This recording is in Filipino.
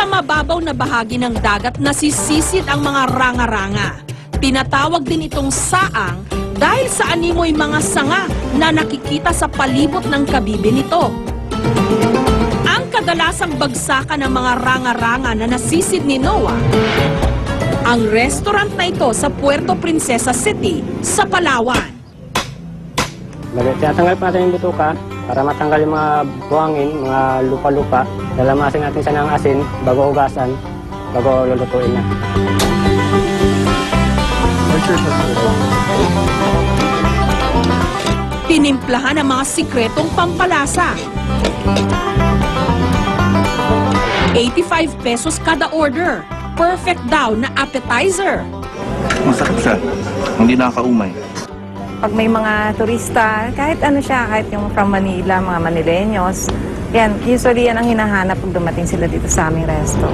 Sa mababaw na bahagi ng dagat nasisisid ang mga ranga-ranga. Tinatawag din itong saang dahil sa animoy mga sanga na nakikita sa palibot ng kabibe nito. Ang kadalasang bagsakan ng mga ranga-ranga na nasisid ni Noah, ang restaurant na ito sa Puerto Princesa City sa Palawan. Tinatanggal pa natin yung butuka para matanggal yung mga buhangin, mga lupa-lupa. Lalamasin natin siya ng asin bago hugasan, bago lulutuin na. Tinimplahan ang mga sikretong pampalasa. 85 pesos kada order. Perfect daw na appetizer. Masarap siya. Hindi nakakaumay. Pag may mga turista, kahit ano siya, kahit yung from Manila, mga Manileños, yan, usually yan ang hinahanap pag dumating sila dito sa aming resto.